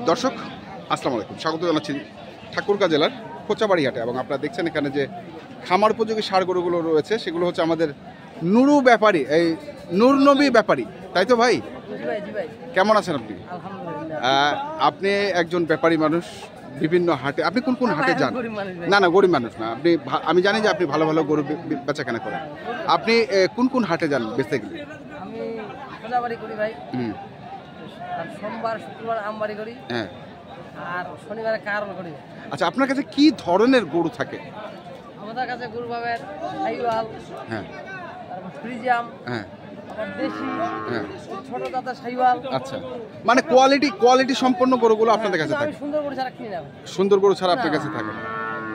দর্শক আসসালামু আলাইকুম, স্বাগত জানাচ্ছি ঠাকুরগাঁ জেলার কোচাবাড়ি হাটে। এবং আপনারা দেখছেন এখানে যে খামার উপযোগী ষাঁড় গরুগুলো রয়েছে সেগুলো হচ্ছে আমাদের নুরু ব্যাপারী, এই নূর নবী ব্যাপারী, তাই তো ভাই? কেমন আছেন আপনি? আপনি একজন ব্যাপারী মানুষ, বিভিন্ন হাটে আপনি কোন কোন হাটে যান? না গরিব মানুষ না আপনি, আমি জানি যে আপনি ভালো ভালো গরু বেচা কেনা করেন। আপনি কোন কোন হাটে যান বেচতে গেলে? আমি খোঁজাবাড়ি করি ভাই, সোমবার শুক্রবার আমবাড়ি করি, হ্যাঁ, আর শনিবারে কারণ করি। আচ্ছা, আপনার কাছে কি ধরনের গরু থাকে? আমাদের কাছে গরু পাবেন সাইওয়াল, হ্যাঁ, তারপর ফ্রিজিয়াম, হ্যাঁ, দেশি, হ্যাঁ, ছোট জাতের সাইওয়াল। আচ্ছা, মানে কোয়ালিটি সম্পন্ন গরুগুলো আপনাদের কাছে থাকে? সুন্দর গরু ছাড়া কিনে নেবেন। সুন্দর গরু ছাড়া আপনার কাছে থাকে?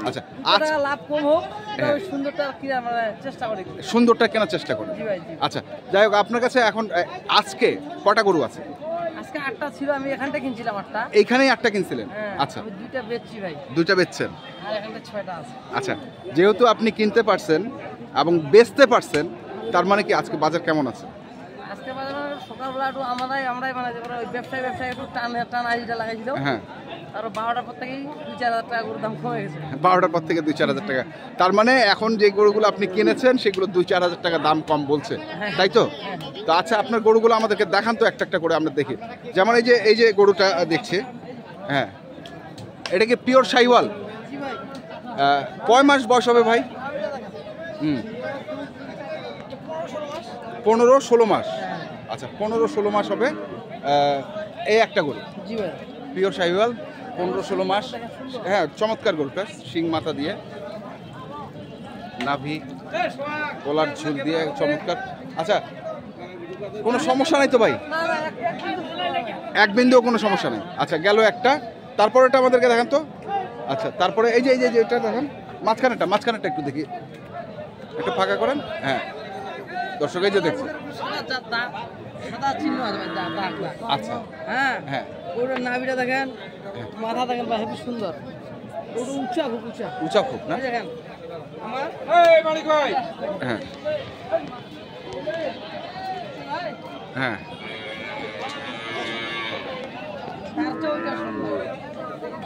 আচ্ছা, আচ্ছা, লাভ কম হোক, সুন্দরটা কিনা মানে চেষ্টা করি, সুন্দরটা কেনার চেষ্টা করি। আচ্ছা, যাই হোক, আপনার কাছে এখন আজকে কটা গরু আছে? আজকে 8টা ছিল, আমি এখানটা কিনছিলাম 8টা। এইখানেই 8টা কিনছিলেন? আচ্ছা, আমি 2টা বেচছি ভাই। 2টা বেচছেন? আর এখানটা 6টা আছে। আচ্ছা, যেহেতু আপনি কিনতে পারছেন এবং বেচতে পারছেন, তার মানে কি আজকে বাজার কেমন আছে? আজকে বাজার সকালবেলা একটু আমরাই মানে ওই ব্যবসায়ী একটু টান আইডিটা লাগাইছিল, হ্যাঁ, আর 12টার পর থেকেই 2-4 হাজার টাকা গরুর দাম কমে গেছে। 12টার পর থেকে 2-4 হাজার টাকা, তার মানে এখন যে গরুগুলো আপনি কিনেছেন সেগুলো 2-4 হাজার টাকা দাম কম বলছে, তাই তো? তো আচ্ছা, আপনার গরুগুলো আমাদেরকে দেখান তো একটা একটা করে আমরা দেখি। যেমন এই যে গরুটা দেখছি, হ্যাঁ, এটা কি পিওর শাহিওয়াল? কয় মাস বয়স হবে ভাই? 15-16 মাস। আচ্ছা, 15-16 মাস হবে এই একটা গরু। জি ভাই, পিওর শাহিওয়াল, 15-16 মাস। হ্যাঁ, চমৎকার গরুটা, শিং মাথা দিয়ে, নাভি, গলার ঝুল দিয়ে চমৎকার। আচ্ছা, কোনো সমস্যা নাই তো ভাই? এক বিন্দুও কোনো সমস্যা নেই। আচ্ছা, গেল একটা, তারপরেটা আমাদেরকে দেখান তো। আচ্ছা, তারপরে এই যে এটা দেখেন, মাঝখানেরটা একটু দেখি, একটু ফাঁকা করেন। হ্যাঁ, দর্শক এই যে দেখছি, আচ্ছা, হ্যাঁ হ্যাঁ, ওটার নাভিটা দেখেন, মাথা দেখেন ভাই, খুব সুন্দর। ওটা উঁচা খুব না? দেখেন আমার, হ্যাঁ হ্যাঁ,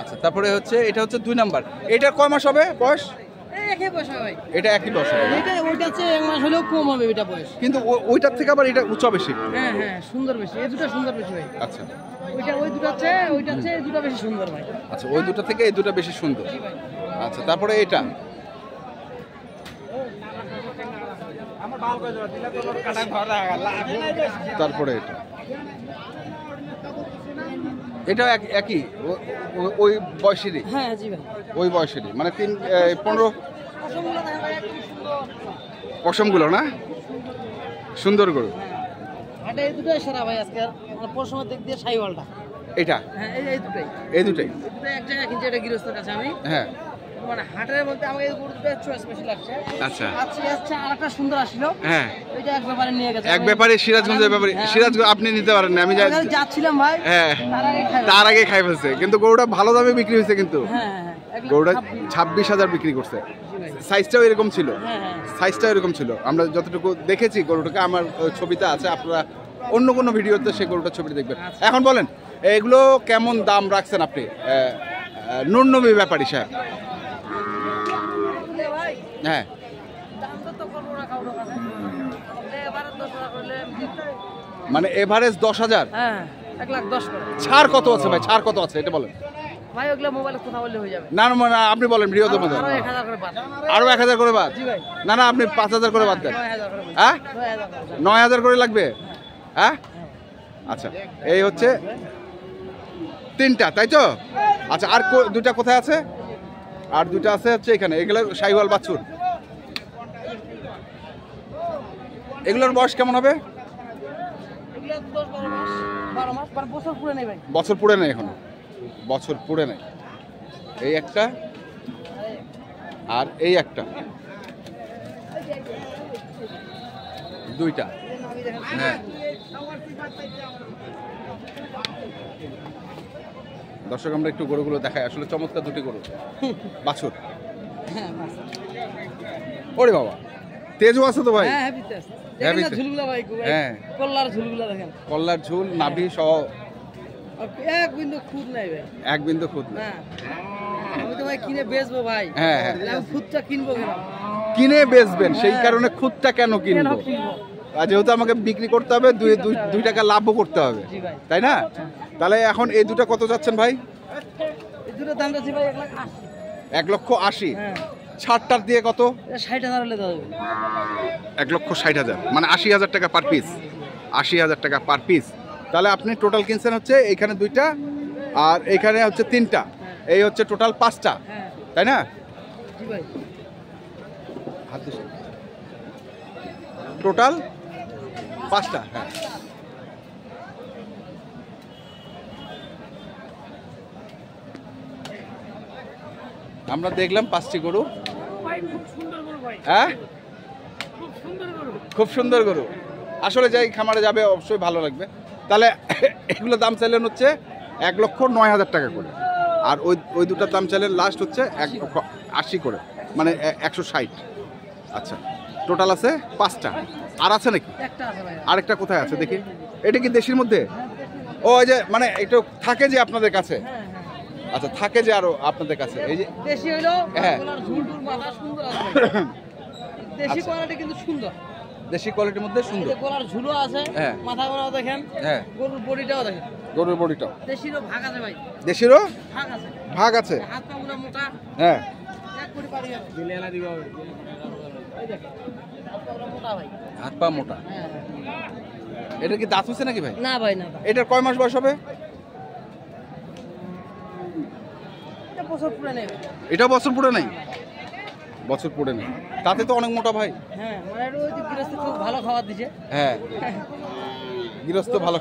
আচ্ছা, তারপরে হচ্ছে এটা হচ্ছে 2 নাম্বার। এটা কয় মাস হবে বয়স? একই বয়স ভাই, এটা একই বয়স হবে। ওইটা চেয়ে 1 মাস হলেও কম হবে এটা বয়স, কিন্তু ওইটার থেকে আবার এটা উঁচা বেশি। হ্যাঁ হ্যাঁ, সুন্দর বেশি, এই দুটো সুন্দর বেশি ভাই। আচ্ছা, ওই দুটো চেয়ে এই দুটো বেশি সুন্দর ভাই। আচ্ছা, ওই দুটো থেকে এই দুটো বেশি সুন্দর। আচ্ছা, তারপরে এটা, তারপরে এটা একই ওই বয়সেরই? হ্যাঁ জি ভাই, ওই বয়সেরই, মানে 15। পশমগুলো না সুন্দর গরু? এই দুটোই সেরা ভাই আজকে, পশমের দিক দিয়ে শাহিওয়ালটা। এটা? হ্যাঁ, এই দুটাই এক জায়গায় কিনছি, এটা গৃহস্থের কাছে আমি, হ্যাঁ, মানে হাটের মধ্যে আমাকে এই গরুটা চয়েস বেশি লাগছে। আচ্ছা, আচ্ছা, আরেকটা সুন্দর আসছিল, হ্যাঁ, ওইটা এক ব্যাপারে নিয়ে গেছে, এক ব্যাপারে সিরাজগঞ্জের ব্যাপারে। সিরাজগঞ্জ আপনি নিতে পারেন না, আমি যাচ্ছিলাম ভাই, হ্যাঁ, তার আগে খাই ফেলছে, কিন্তু গরুটা ভালো দামে বিক্রি হয়েছে, কিন্তু গরুটা 26,000 বিক্রি করছে। সাইজটাও এরকম ছিল, সাইজটাও এরকম ছিল, আমরা যতটুকু দেখেছি গরুটাকে, আমার ছবিতে আছে, আপনারা অন্য কোনো ভিডিওতে সেই গরুটার ছবিটা দেখবেন। এখন বলেন, এগুলো কেমন দাম রাখছেন আপনি নূর নবী ব্যাপারী সাহেব? হ্যাঁ, মানে এভারেজ 10,000? হ্যাঁ, 1,10,000 করে। ছাড় কত আছে ভাই, ছাড় কত আছে এটা বলেন? ভাই ওগুলো মোবাইলে কথা বললে হয়ে যাবে। না না, আপনি বলেন ভিডিওতে মধ্যে। আরো 1,000 করে বাদ। আরো 1,000 করে বাদ? জি ভাই। না, আপনি 5,000 করে বাদ দেন। 9,000 করে। হ্যাঁ, 9,000 করে লাগবে? হ্যাঁ, আচ্ছা, এই হচ্ছে 3টা, তাই তো? আচ্ছা, আর 2টা কোথায় আছে? আর 2টা আছে হচ্ছে এখানে, এগুলো শাহিওয়াল বাছুর। এগুলোর বয়স কেমন হবে? এগুলো 10-12 মাস, 12 মাস, বছর পুরে নেই ভাই। বছর পুরে নেই এখনো, বছর পুরে নেই। এই একটা আর এই একটা, 2টা, হ্যাঁ। দর্শক, আমরা একটু গরুগুলো দেখাই, আসলে চমৎকার 2টি গরু বাছুর। ওরে বাবা, তেজও আছে তো ভাই? ঝুলগুলা ভাই, হ্যাঁ, কল্লার ঝুলগুলা দেখেন, কল্লার ঝুল, নাভি সহ এক বিন্দু খুদ নাই ভাই, এক বিন্দু খুদ না। না আমি তো ভাই কিনে বেচবো ভাই। হ্যাঁ, হ্যাঁ। আমি খুদটা কিনবো কেন? কিনে বেচবেন, সেই কারণে খুদটা কেন কেন কিনবো? কিনবো? আর যেহেতু আমাকে বিক্রি করতে হবে, দুই টাকা লাভও করতে হবে, জি ভাই। তাই না? তাহলে এখন এই দুটো কত যাচ্ছেন ভাই? এই দুটো দাম যাচ্ছে ভাই 1,80,000। 1,80,000। হ্যাঁ, ছাড়টার দিয়ে কত? এটা 60,000 হলে দেওয়া যাবে। 1,60,000, মানে 80,000 টাকা পার পিস। 80,000 টাকা পার পিস। তাহলে আপনি টোটাল কিনছেন হচ্ছে এইখানে 2টা আর এইখানে হচ্ছে 3টা, এই হচ্ছে টোটাল 5টা, হ্যাঁ তাই না? জি ভাই। টোটাল 5টা। হ্যাঁ, আমরা দেখলাম 5টি গরু। হ্যাঁ, খুব সুন্দর গরু। আসলে যাই খামারে যাবে অবশ্যই ভালো লাগবে। তাহলে এগুলো দাম চাইলেন হচ্ছে 1,09,000 টাকা করে, আর ওই দুটার দাম চাইলেন লাস্ট হচ্ছে 1,80,000 করে, মানে 160। আচ্ছা, টোটাল আছে 5টা। আর আছে নাকি? একটা আছে ভাই। আরেকটা কোথায় আছে দেখি? এটা কি দেশির মধ্যে? ও, এই যে মানে একটু থাকে যে আপনাদের কাছে। হ্যাঁ হ্যাঁ, আচ্ছা, থাকে যে আরো আপনাদের কাছে। এই যে দেশি হইলো, হ্যাঁ। গলার ঝুলটুল মাথা সুন্দর আছে ভাই। দেশি আচ্ছা। কোয়ালিটি কিন্তু সুন্দর। দেশি কোয়ালিটির মধ্যে এই সুন্দর। যে গলার ঝুলও আছে, হ্যাঁ। মাথা গলাও দেখেন, হ্যাঁ, গরুর বডিটাও দেখেন। গরুর বডিটা। দেশিরও ভাগ আছে ভাই, দেশিরও ভাগ আছে। ভাগ আছে। হাত পা গুলো মোটা, হ্যাঁ, এক কোটি পারি যাবে। দিলে এলা দিবা হবে। এই দেখেন, হাত পা গুলো মোটা ভাই। হাত পা মোটা। হ্যাঁ। এটা কি দাঁত হচ্ছে নাকি ভাই? না ভাই না ভাই। এটার কয় মাস বয়স হবে? এটা বছর পুরো নেই ভাই। এটা বছর পুরো নাই? বছর পুরো নেই, তাতে তো অনেক মোটা ভাই। হ্যাঁ, মানে একটু ওই যে গৃহস্থ খুব ভালো খাবার দিছে। হ্যাঁ, গৃহস্থ ভালো।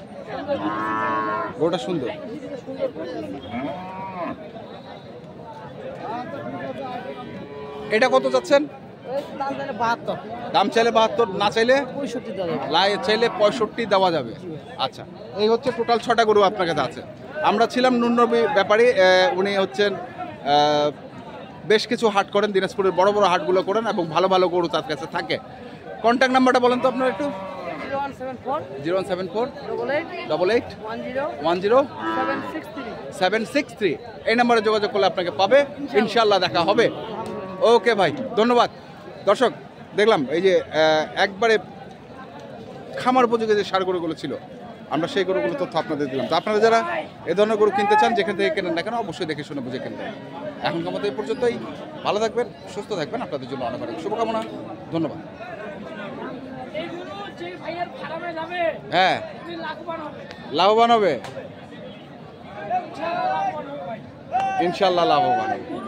গরুটা সুন্দর। এটা কত যাচ্ছেন? ওই দাম চাইলে 72, দাম চাইলে 72, না চাইলে 65 দেওয়া যাবে। চাইলে 65 দেওয়া যাবে। আচ্ছা, এই হচ্ছে টোটাল 6টা গরু আপনার কাছে আছে। আমরা ছিলাম নুরনবী ব্যাপারী, উনি হচ্ছেন বেশ কিছু হাট করেন, দিনাজপুরের বড় বড় হাটগুলো করেন এবং ভালো ভালো গরু তার কাছে থাকে। কন্ট্যাক্ট নাম্বারটা বলেন তো আপনার একটু। 0174 01748 88 10 10 763। 763, এই নাম্বারে যোগাযোগ করলে আপনাকে পাবে, ইনশাল্লাহ দেখা হবে। ওকে ভাই, ধন্যবাদ। দর্শক, দেখলাম এই যে একবারে খামার উপযোগী যে ষাঁড় গরুগুলো ছিল, আমরা সেই গরুগুলো তথ্য আপনাদের দিলাম। তো আপনারা যারা এ ধরনের গরু কিনতে চান, যেখান থেকে কেনেন না কেন, অবশ্যই দেখে শুনে বুঝে কিনবেন। এখনকার মতো এই পর্যন্তই। ভালো থাকবেন, সুস্থ থাকবেন, আপনাদের জন্য অনেক অনেক শুভকামনা। ধন্যবাদ। হ্যাঁ, লাভবান হবে, ইনশাল্লাহ লাভবান হবে।